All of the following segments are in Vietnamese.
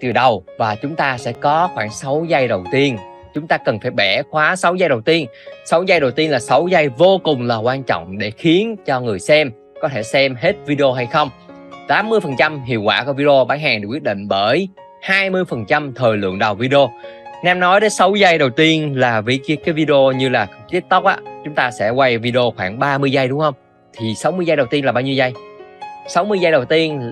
từ đầu và chúng ta sẽ có khoảng 6 giây đầu tiên. Chúng ta cần phải bẻ khóa 6 giây đầu tiên. 6 giây đầu tiên là 6 giây vô cùng là quan trọng để khiến cho người xem có thể xem hết video hay không. 80% hiệu quả của video bán hàng được quyết định bởi 20% thời lượng đầu video. Nam nói đến 6 giây đầu tiên là vì cái video như là TikTok á, chúng ta sẽ quay video khoảng 30 giây đúng không? Thì 60 giây đầu tiên là bao nhiêu giây? 60 giây đầu tiên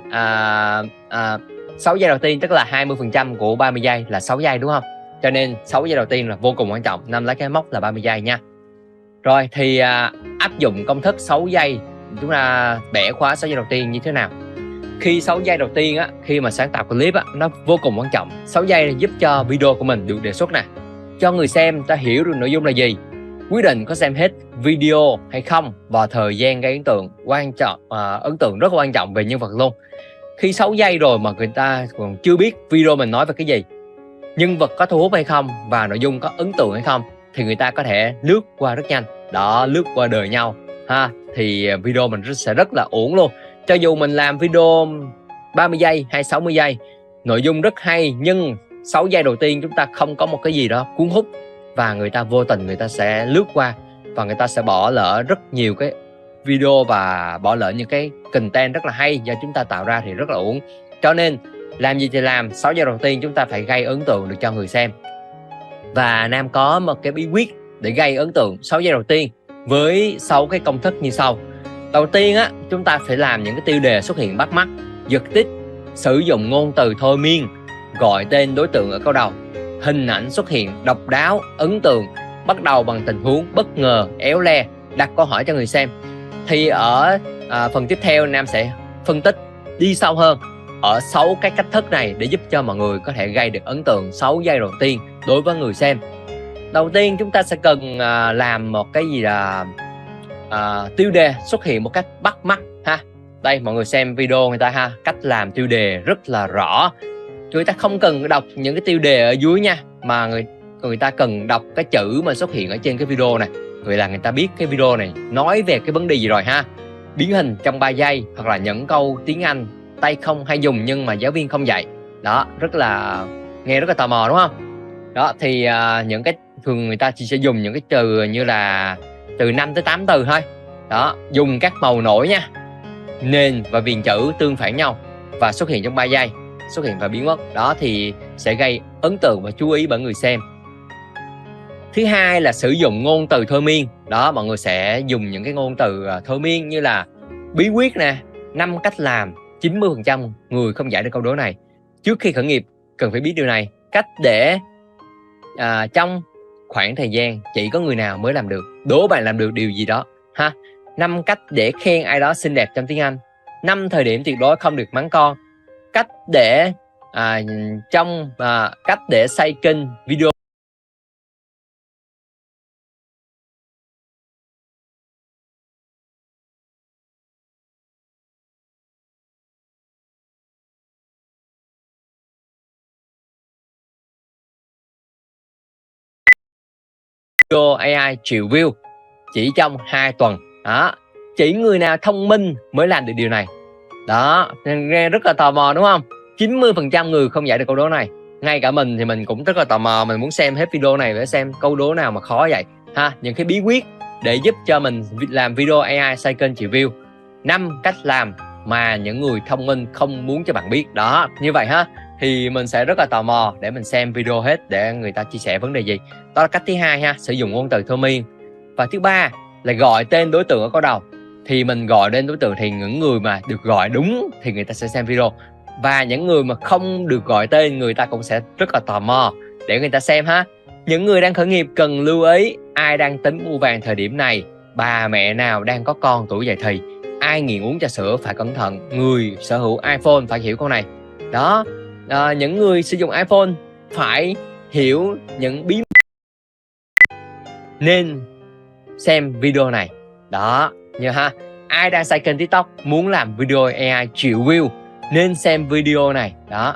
6 giây đầu tiên tức là 20% của 30 giây là 6 giây đúng không? Cho nên 6 giây đầu tiên là vô cùng quan trọng. Nam lấy cái mốc là 30 giây nha. Rồi thì áp dụng công thức 6 giây, chúng ta bẻ khóa 6 giây đầu tiên như thế nào? Khi 6 giây đầu tiên á, khi mà sáng tạo clip á, nó vô cùng quan trọng. 6 giây giúp cho video của mình được đề xuất nè, cho người xem ta hiểu được nội dung là gì, quyết định có xem hết video hay không, và thời gian gây ấn tượng quan trọng, ấn tượng rất là quan trọng về nhân vật luôn. Khi 6 giây rồi mà người ta còn chưa biết video mình nói về cái gì, nhân vật có thu hút hay không và nội dung có ấn tượng hay không, thì người ta có thể lướt qua rất nhanh. Đó, lướt qua đời nhau ha, thì video mình sẽ rất là uổng luôn. Cho dù mình làm video 30 giây hay 60 giây, nội dung rất hay, nhưng 6 giây đầu tiên chúng ta không có một cái gì đó cuốn hút, và người ta vô tình người ta sẽ lướt qua, và người ta sẽ bỏ lỡ rất nhiều cái video và bỏ lỡ những cái content rất là hay do chúng ta tạo ra, thì rất là uổng. Cho nên làm gì thì làm, 6 giây đầu tiên chúng ta phải gây ấn tượng được cho người xem. Và Nam có một cái bí quyết để gây ấn tượng 6 giây đầu tiên với 6 cái công thức như sau. Đầu tiên á, chúng ta phải làm những cái tiêu đề xuất hiện bắt mắt, giật tít, sử dụng ngôn từ thôi miên, gọi tên đối tượng ở câu đầu, hình ảnh xuất hiện độc đáo, ấn tượng, bắt đầu bằng tình huống bất ngờ, éo le, đặt câu hỏi cho người xem. Thì ở phần tiếp theo Nam sẽ phân tích đi sâu hơn ở 6 cái cách thức này để giúp cho mọi người có thể gây được ấn tượng 6 giây đầu tiên đối với người xem. Đầu tiên chúng ta sẽ cần làm một cái gì là tiêu đề xuất hiện một cách bắt mắt ha. Đây, mọi người xem video người ta ha, cách làm tiêu đề rất là rõ. Người ta không cần đọc những cái tiêu đề ở dưới nha, mà người ta cần đọc cái chữ mà xuất hiện ở trên cái video này. Vậy là người ta biết cái video này nói về cái vấn đề gì rồi ha. Biến hình trong 3 giây, hoặc là những câu tiếng Anh tay không hay dùng nhưng mà giáo viên không dạy. Đó, rất là nghe rất là tò mò đúng không? Đó thì những cái thường người ta chỉ sẽ dùng những cái từ như là từ 5 tới 8 từ thôi. Đó, dùng các màu nổi nha, nền và viền chữ tương phản nhau và xuất hiện trong 3 giây, xuất hiện và biến mất. Đó thì sẽ gây ấn tượng và chú ý bởi người xem. Thứ hai là sử dụng ngôn từ thôi miên. Đó, mọi người sẽ dùng những cái ngôn từ thôi miên như là bí quyết nè, 5 cách làm, 90% người không giải được câu đố này. Trước khi khởi nghiệp cần phải biết điều này. Cách để trong khoảng thời gian chỉ có người nào mới làm được. Đố bạn làm được điều gì đó ha. 5 cách để khen ai đó xinh đẹp trong tiếng Anh. 5 thời điểm tuyệt đối không được mắng con. Cách để cách để xây kênh video AI triệu view chỉ trong 2 tuần. Đó, chỉ người nào thông minh mới làm được điều này. Đó, nghe rất là tò mò đúng không? 90% người không giải được câu đố này. Ngay cả mình thì mình cũng rất là tò mò, mình muốn xem hết video này để xem câu đố nào mà khó vậy ha. Những cái bí quyết để giúp cho mình làm video AI xây kênh triệu view. 5 cách làm mà những người thông minh không muốn cho bạn biết. Đó, như vậy ha, thì mình sẽ rất là tò mò để mình xem video hết để người ta chia sẻ vấn đề gì. Đó là cách thứ hai ha, sử dụng ngôn từ thôi miên. Và thứ ba là gọi tên đối tượng ở câu đầu. Thì mình gọi tên đối tượng thì những người mà được gọi đúng thì người ta sẽ xem video, và những người mà không được gọi tên người ta cũng sẽ rất là tò mò để người ta xem ha. Những người đang khởi nghiệp cần lưu ý ai đang tính mua vàng thời điểm này, bà mẹ nào đang có con tuổi dậy thì, ai nghiện uống trà sữa phải cẩn thận, người sở hữu iPhone phải hiểu câu này. Đó, những người sử dụng iPhone phải hiểu những bí mật nên xem video này. Đó, như ha, ai đang xây kênh TikTok muốn làm video AI triệu view nên xem video này. Đó,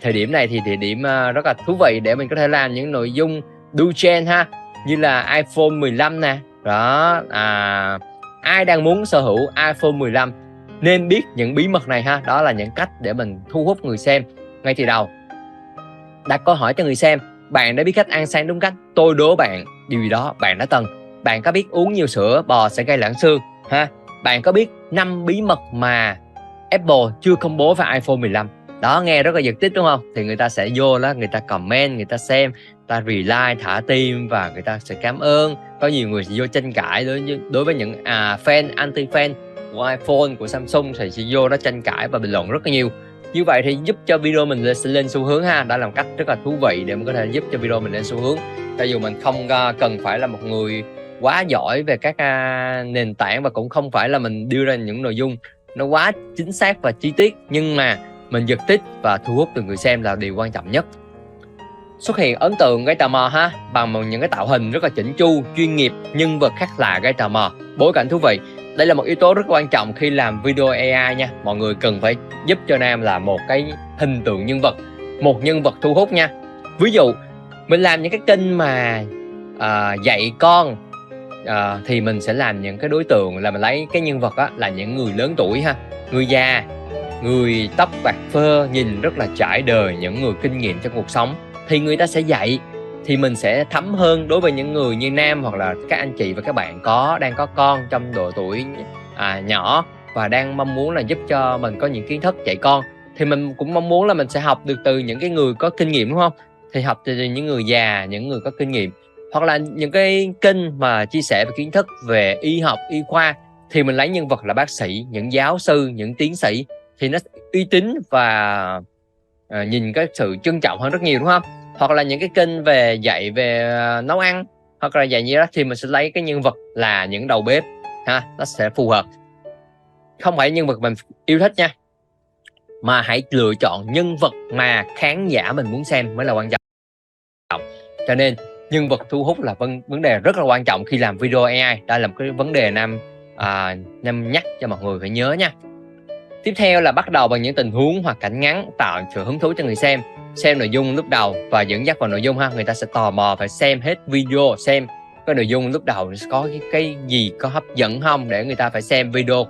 thời điểm này thì địa điểm rất là thú vị để mình có thể làm những nội dung đu trend ha, như là iPhone 15 nè. Đó, ai đang muốn sở hữu iPhone 15 nên biết những bí mật này ha. Đó là những cách để mình thu hút người xem. ngay từ đầu. Đặt câu hỏi cho người xem: bạn đã biết cách ăn sáng đúng cách? Tôi đố bạn điều gì đó bạn đã từng. Bạn có biết uống nhiều sữa bò sẽ gây loãng xương ha? Bạn có biết 5 bí mật mà Apple chưa công bố về iPhone 15? Đó, nghe rất là giật tít đúng không? Thì người ta sẽ vô đó, người ta comment, người ta xem, người ta reply, thả tim và người ta sẽ cảm ơn. Có nhiều người sẽ vô tranh cãi đối với những fan, anti-fan của iPhone, của Samsung thì sẽ vô đó tranh cãi và bình luận rất là nhiều. Như vậy thì giúp cho video mình sẽ lên xu hướng ha. Đó là một cách rất là thú vị để mình có thể giúp cho video mình lên xu hướng. Cho dù mình không cần phải là một người quá giỏi về các nền tảng và cũng không phải là mình đưa ra những nội dung nó quá chính xác và chi tiết, nhưng mà mình giật tít và thu hút được người xem là điều quan trọng nhất. Xuất hiện ấn tượng gây tò mò ha, bằng những cái tạo hình rất là chỉnh chu, chuyên nghiệp, nhân vật khác lạ gây tò mò, bối cảnh thú vị. Đây là một yếu tố rất quan trọng khi làm video AI nha. Mọi người cần phải giúp cho Nam là một cái hình tượng nhân vật, một nhân vật thu hút nha. Ví dụ mình làm những cái kênh mà dạy con thì mình sẽ làm những cái đối tượng là mình lấy cái nhân vật là những người lớn tuổi ha, người già, người tóc bạc phơ, nhìn rất là trải đời, những người kinh nghiệm trong cuộc sống thì người ta sẽ dạy, thì mình sẽ thấm hơn đối với những người như Nam hoặc là các anh chị và các bạn đang có con trong độ tuổi nhỏ và đang mong muốn là giúp cho mình có những kiến thức dạy con, thì mình cũng mong muốn là mình sẽ học được từ những cái người có kinh nghiệm đúng không? Thì học từ những người già, những người có kinh nghiệm, hoặc là những cái kênh mà chia sẻ về kiến thức về y học, y khoa thì mình lấy nhân vật là bác sĩ, những giáo sư, những tiến sĩ thì nó uy tín và nhìn cái sự trân trọng hơn rất nhiều đúng không? Hoặc là những cái kênh về dạy về nấu ăn hoặc là dạy gì đó thì mình sẽ lấy cái nhân vật là những đầu bếp ha, nó sẽ phù hợp. Không phải nhân vật mình yêu thích nha, mà hãy lựa chọn nhân vật mà khán giả mình muốn xem mới là quan trọng. Cho nên nhân vật thu hút là vấn đề rất là quan trọng khi làm video AI. Đây là một cái vấn đề Nam nhắc cho mọi người phải nhớ nha. Tiếp theo là bắt đầu bằng những tình huống hoặc cảnh ngắn tạo sự hứng thú cho người xem. Xem nội dung lúc đầu và dẫn dắt vào nội dung ha. Người ta sẽ tò mò phải xem hết video, xem cái nội dung lúc đầu có cái gì có hấp dẫn không để người ta phải xem video.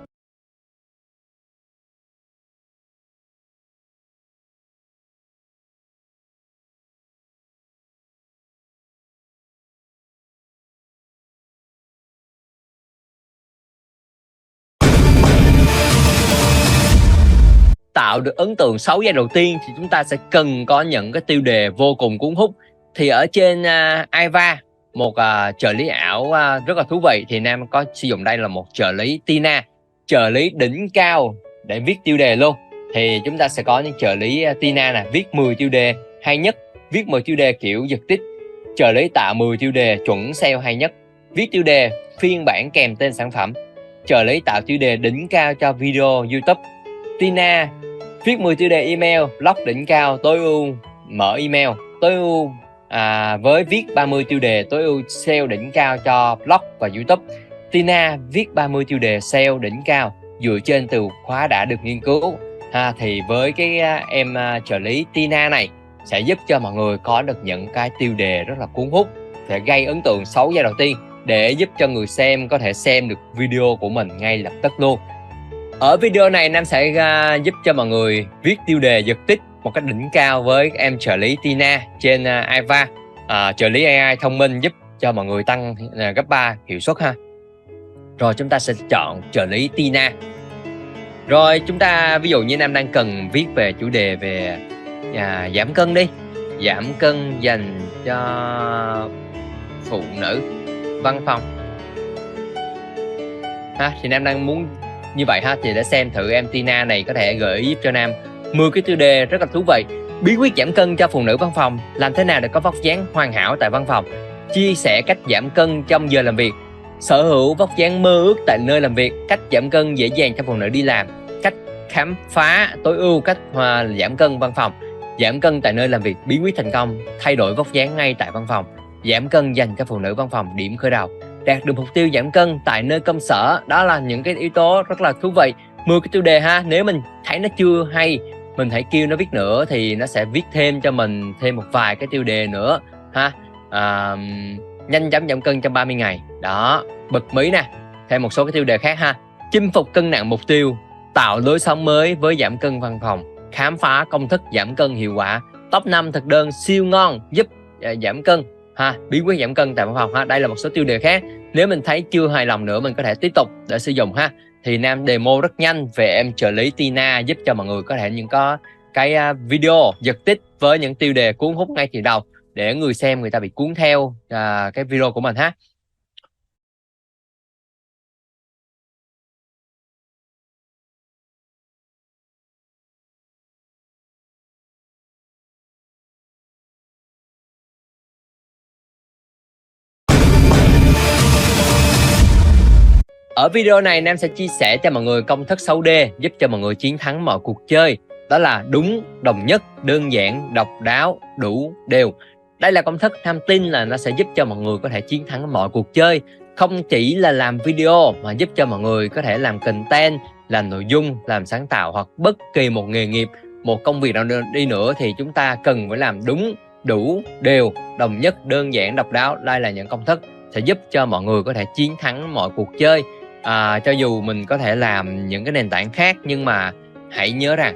Tạo được ấn tượng 6 giây đầu tiên thì chúng ta sẽ cần có những cái tiêu đề vô cùng cuốn hút. Thì ở trên Aiva, một trợ lý ảo rất là thú vị, thì Nam có sử dụng đây là một trợ lý Tina, trợ lý đỉnh cao để viết tiêu đề luôn. Thì chúng ta sẽ có những trợ lý Tina nè, viết 10 tiêu đề hay nhất, viết 10 tiêu đề kiểu giật tít. Trợ lý tạo 10 tiêu đề chuẩn SEO hay nhất, viết tiêu đề phiên bản kèm tên sản phẩm. Trợ lý tạo tiêu đề đỉnh cao cho video YouTube. Tina viết 10 tiêu đề email, blog đỉnh cao, tối ưu mở email, tối ưu với viết 30 tiêu đề tối ưu SEO đỉnh cao cho blog và YouTube. Tina viết 30 tiêu đề SEO đỉnh cao dựa trên từ khóa đã được nghiên cứu. Thì với cái em trợ lý Tina này sẽ giúp cho mọi người có được những cái tiêu đề rất là cuốn hút, sẽ gây ấn tượng 6 giây đầu tiên để giúp cho người xem có thể xem được video của mình ngay lập tức luôn. Ở video này Nam sẽ giúp cho mọi người viết tiêu đề giật tít một cách đỉnh cao với em trợ lý Tina trên Aiva. Trợ lý AI thông minh giúp cho mọi người tăng gấp 3 hiệu suất ha. Rồi chúng ta sẽ chọn trợ lý Tina. Rồi chúng ta ví dụ như Nam đang cần viết về chủ đề về giảm cân đi, giảm cân dành cho phụ nữ văn phòng thì Nam đang muốn như vậy ha. Thì để xem thử em Tina này có thể gợi ý giúp cho Nam 10 cái tiêu đề rất là thú vị. Bí quyết giảm cân cho phụ nữ văn phòng, làm thế nào để có vóc dáng hoàn hảo tại văn phòng, chia sẻ cách giảm cân trong giờ làm việc, sở hữu vóc dáng mơ ước tại nơi làm việc, cách giảm cân dễ dàng cho phụ nữ đi làm, cách khám phá tối ưu cách giảm cân văn phòng, giảm cân tại nơi làm việc, bí quyết thành công thay đổi vóc dáng ngay tại văn phòng, giảm cân dành cho phụ nữ văn phòng, điểm khởi đầu, đạt được mục tiêu giảm cân tại nơi công sở. Đó là những cái yếu tố rất là thú vị. 10 cái tiêu đề ha. Nếu mình thấy nó chưa hay, mình hãy kêu nó viết nữa thì nó sẽ viết thêm cho mình thêm một vài cái tiêu đề nữa ha. Nhanh chóng giảm cân trong 30 ngày. Đó, bật mí nè. Thêm một số cái tiêu đề khác ha. Chinh phục cân nặng mục tiêu, tạo lối sống mới với giảm cân văn phòng, khám phá công thức giảm cân hiệu quả, top 5 thực đơn siêu ngon giúp giảm cân ha, bí quyết giảm cân tại văn phòng ha. Đây là một số tiêu đề khác. Nếu mình thấy chưa hài lòng nữa, mình có thể tiếp tục để sử dụng ha. Thì Nam demo rất nhanh về em trợ lý Tina, giúp cho mọi người có thể có cái video giật tít với những tiêu đề cuốn hút ngay từ đầu, để người xem người ta bị cuốn theo cái video của mình ha. Ở video này Nam sẽ chia sẻ cho mọi người công thức 6D giúp cho mọi người chiến thắng mọi cuộc chơi. Đó là đúng, đồng nhất, đơn giản, độc đáo, đủ, đều. Đây là công thức Nam tin là nó sẽ giúp cho mọi người có thể chiến thắng mọi cuộc chơi. Không chỉ là làm video mà giúp cho mọi người có thể làm content, làm nội dung, làm sáng tạo, hoặc bất kỳ một nghề nghiệp, một công việc nào đi nữa thì chúng ta cần phải làm đúng, đủ, đều, đồng nhất, đơn giản, độc đáo. Đây là những công thức sẽ giúp cho mọi người có thể chiến thắng mọi cuộc chơi. Cho dù mình có thể làm những cái nền tảng khác, nhưng mà hãy nhớ rằng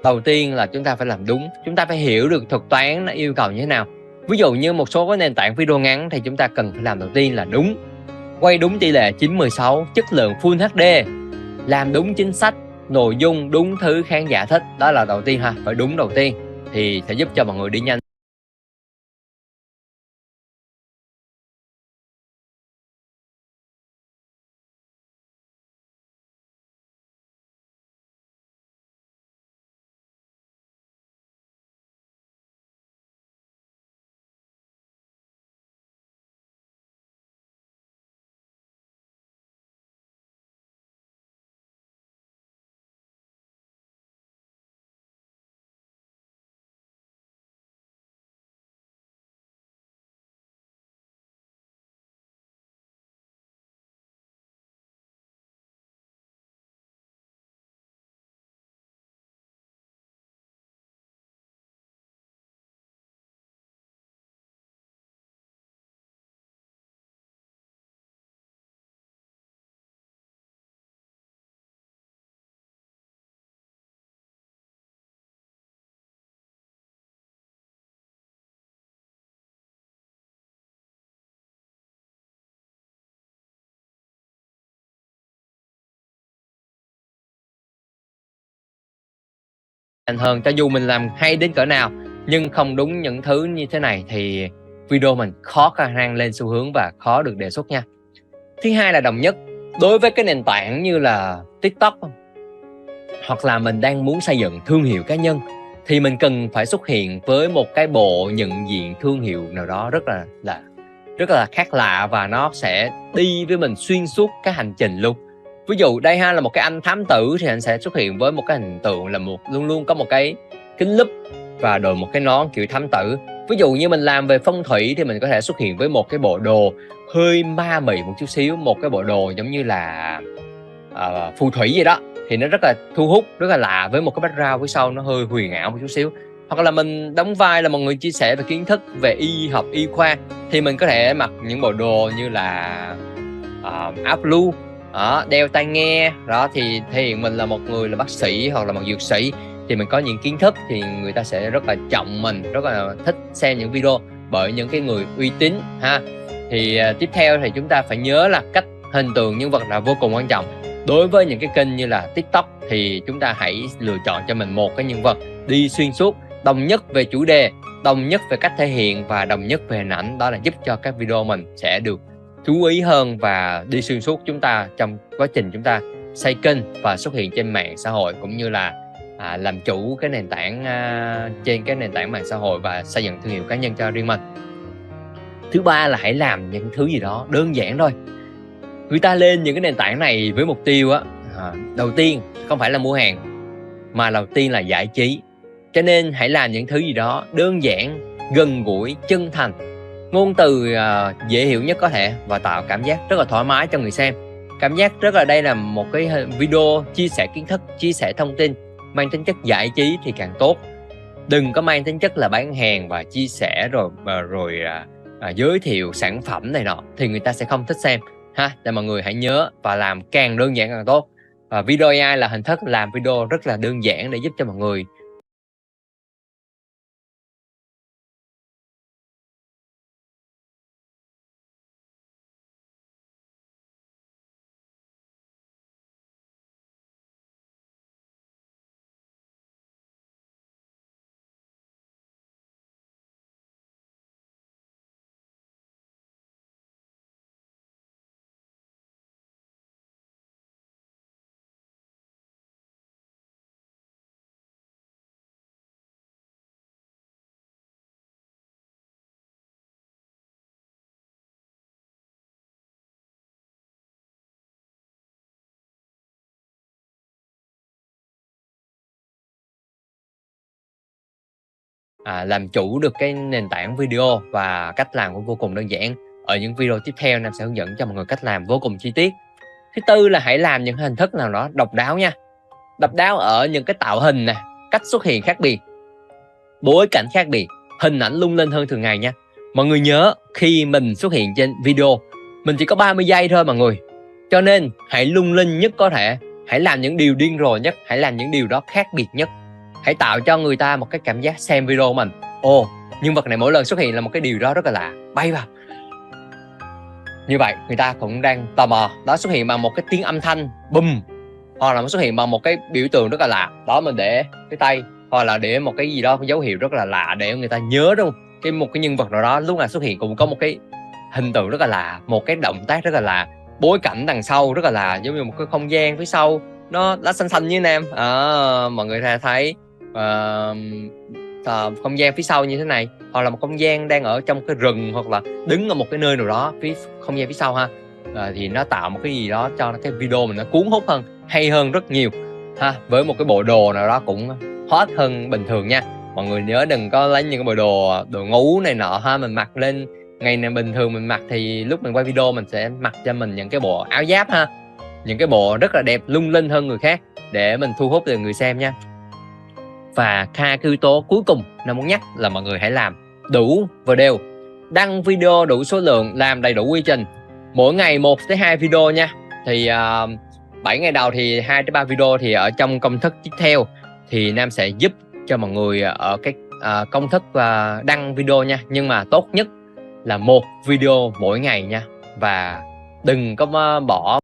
đầu tiên là chúng ta phải làm đúng. Chúng ta phải hiểu được thuật toán nó yêu cầu như thế nào. Ví dụ như một số cái nền tảng video ngắn thì chúng ta cần phải làm đầu tiên là đúng, quay đúng tỷ lệ 9:16, chất lượng Full HD, làm đúng chính sách, nội dung đúng thứ khán giả thích. Đó là đầu tiên ha, phải đúng đầu tiên thì sẽ giúp cho mọi người đi nhanh. Hơn cho dù mình làm hay đến cỡ nào, nhưng không đúng những thứ như thế này thì video mình khó khả năng lên xu hướng và khó được đề xuất nha. Thứ hai là đồng nhất. Đối với cái nền tảng như là TikTok, hoặc là mình đang muốn xây dựng thương hiệu cá nhân, thì mình cần phải xuất hiện với một cái bộ nhận diện thương hiệu nào đó rất là khác lạ, và nó sẽ đi với mình xuyên suốt cái hành trình luôn. Ví dụ đây ha, là một cái anh thám tử thì anh sẽ xuất hiện với một cái hình tượng là luôn luôn có một cái kính lúp và đội một cái nón kiểu thám tử. Ví dụ như mình làm về phong thủy thì mình có thể xuất hiện với một cái bộ đồ hơi ma mị một chút xíu, một cái bộ đồ giống như là phù thủy gì đó, thì nó rất là thu hút, rất là lạ, với một cái background phía sau nó hơi huyền ảo một chút xíu. Hoặc là mình đóng vai là một người chia sẻ về kiến thức về y học, y khoa, thì mình có thể mặc những bộ đồ như là áo blue, đeo tai nghe đó, thì thể hiện mình là một người là bác sĩ hoặc là một dược sĩ, thì mình có những kiến thức thì người ta sẽ rất là trọng mình, rất là thích xem những video bởi những cái người uy tín ha. Thì tiếp theo thì chúng ta phải nhớ là cách hình tượng nhân vật là vô cùng quan trọng. Đối với những cái kênh như là TikTok thì chúng ta hãy lựa chọn cho mình một cái nhân vật đi xuyên suốt, đồng nhất về chủ đề, đồng nhất về cách thể hiện và đồng nhất về hình ảnh. Đó là giúp cho các video mình sẽ được chú ý hơn và đi xuyên suốt chúng ta trong quá trình chúng ta xây kênh và xuất hiện trên mạng xã hội, cũng như là làm chủ cái nền tảng trên cái nền tảng mạng xã hội và xây dựng thương hiệu cá nhân cho riêng mình. Thứ ba là hãy làm những thứ gì đó đơn giản thôi. Người ta lên những cái nền tảng này với mục tiêu đầu tiên không phải là mua hàng, mà đầu tiên là giải trí. Cho nên hãy làm những thứ gì đó đơn giản, gần gũi, chân thành, ngôn từ dễ hiểu nhất có thể, và tạo cảm giác rất là thoải mái cho người xem. Cảm giác rất là đây là một cái video chia sẻ kiến thức, chia sẻ thông tin mang tính chất giải trí thì càng tốt. Đừng có mang tính chất là bán hàng và chia sẻ rồi giới thiệu sản phẩm này nọ, thì người ta sẽ không thích xem ha. Để mọi người hãy nhớ và làm càng đơn giản càng tốt. Và video AI là hình thức làm video rất là đơn giản để giúp cho mọi người làm chủ được cái nền tảng video, và cách làm cũng vô cùng đơn giản. Ở những video tiếp theo Nam sẽ hướng dẫn cho mọi người cách làm vô cùng chi tiết. Thứ tư là hãy làm những hình thức nào đó độc đáo nha. Độc đáo ở những cái tạo hình nè, cách xuất hiện khác biệt, bối cảnh khác biệt, hình ảnh lung linh hơn thường ngày nha. Mọi người nhớ, khi mình xuất hiện trên video, mình chỉ có 30 giây thôi mọi người. Cho nên hãy lung linh nhất có thể, hãy làm những điều điên rồ nhất, hãy làm những điều đó khác biệt nhất. Hãy tạo cho người ta một cái cảm giác xem video của mình, ồ, nhân vật này mỗi lần xuất hiện là một cái điều đó rất là lạ, bay vào. Như vậy người ta cũng đang tò mò. Đó, xuất hiện bằng một cái tiếng âm thanh bùm, hoặc là nó xuất hiện bằng một cái biểu tượng rất là lạ. Đó, mình để cái tay, hoặc là để một cái gì đó, một dấu hiệu rất là lạ để người ta nhớ, đúng không? Một cái nhân vật nào đó lúc nào xuất hiện cũng có một cái hình tượng rất là lạ, một cái động tác rất là lạ, bối cảnh đằng sau rất là lạ, giống như một cái không gian phía sau nó lá xanh xanh như Nam. Mọi người thấy không gian phía sau như thế này, hoặc là một không gian đang ở trong cái rừng, hoặc là đứng ở một cái nơi nào đó phía không gian phía sau ha, thì nó tạo một cái gì đó cho cái video mình nó cuốn hút hơn, hay hơn rất nhiều ha. Với một cái bộ đồ nào đó cũng hot hơn bình thường nha. Mọi người nhớ đừng có lấy những cái bộ đồ ngủ này nọ ha, mình mặc lên ngày này bình thường mình mặc, thì lúc mình quay video mình sẽ mặc cho mình những cái bộ áo giáp ha, những cái bộ rất là đẹp lung linh hơn người khác để mình thu hút được người xem nha. Và hai cái yếu tố cuối cùng Nam muốn nhắc là mọi người hãy làm đủ và đều. Đăng video đủ số lượng, làm đầy đủ quy trình, mỗi ngày 1 tới 2 video nha. Thì 7 ngày đầu thì 2 tới 3 video, thì ở trong công thức tiếp theo thì Nam sẽ giúp cho mọi người ở cái công thức đăng video nha. Nhưng mà tốt nhất là 1 video mỗi ngày nha. Và đừng có bỏ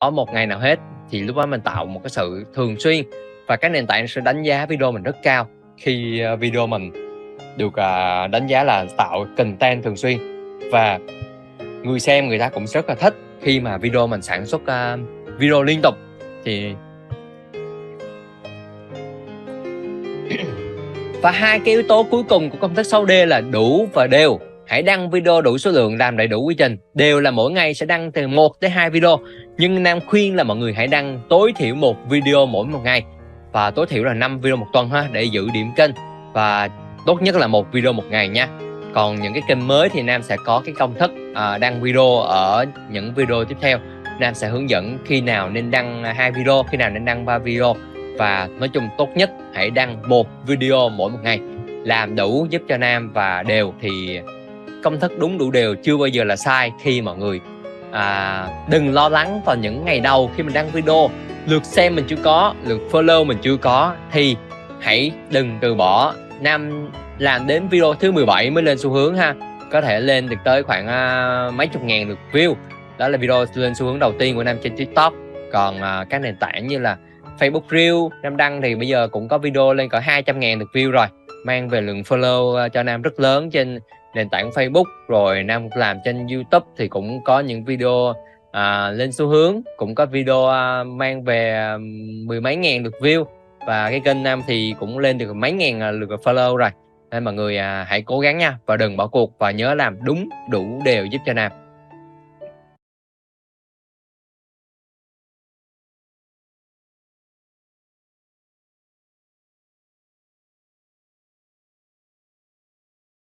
ở một ngày nào hết, thì lúc đó mình tạo một cái sự thường xuyên, và các nền tảng sẽ đánh giá video mình rất cao khi video mình được đánh giá là tạo content thường xuyên. Và người xem người ta cũng rất là thích khi mà video mình sản xuất video liên tục. Thì và hai cái yếu tố cuối cùng của công thức 6D là đủ và đều. Hãy đăng video đủ số lượng, làm đầy đủ quy trình. Đều là mỗi ngày sẽ đăng từ 1 tới 2 video. Nhưng Nam khuyên là mọi người hãy đăng tối thiểu 1 video mỗi một ngày, và tối thiểu là 5 video một tuần ha, để giữ điểm kênh. Và tốt nhất là 1 video một ngày nha. Còn những cái kênh mới thì Nam sẽ có cái công thức đăng video ở những video tiếp theo. Nam sẽ hướng dẫn khi nào nên đăng 2 video, khi nào nên đăng 3 video. Và nói chung tốt nhất hãy đăng 1 video mỗi một ngày, làm đủ giúp cho Nam và đều. Thì công thức đúng đủ đều chưa bao giờ là sai. Khi mọi người đừng lo lắng vào những ngày đầu khi mình đăng video, lượt xem mình chưa có, lượt follow mình chưa có, thì hãy đừng từ bỏ. Nam làm đến video thứ 17 mới lên xu hướng ha, có thể lên được tới khoảng mấy chục ngàn lượt view. Đó là video lên xu hướng đầu tiên của Nam trên TikTok. Còn các nền tảng như là Facebook Reel, Nam đăng thì bây giờ cũng có video lên cỡ 200.000 lượt view rồi, mang về lượng follow cho Nam rất lớn trên nền tảng Facebook. Rồi Nam làm trên YouTube thì cũng có những video lên xu hướng, cũng có video mang về mười mấy ngàn lượt view, và cái kênh Nam thì cũng lên được mấy ngàn lượt follow rồi. Nên mọi người hãy cố gắng nha, và đừng bỏ cuộc, và nhớ làm đúng đủ đều giúp cho Nam.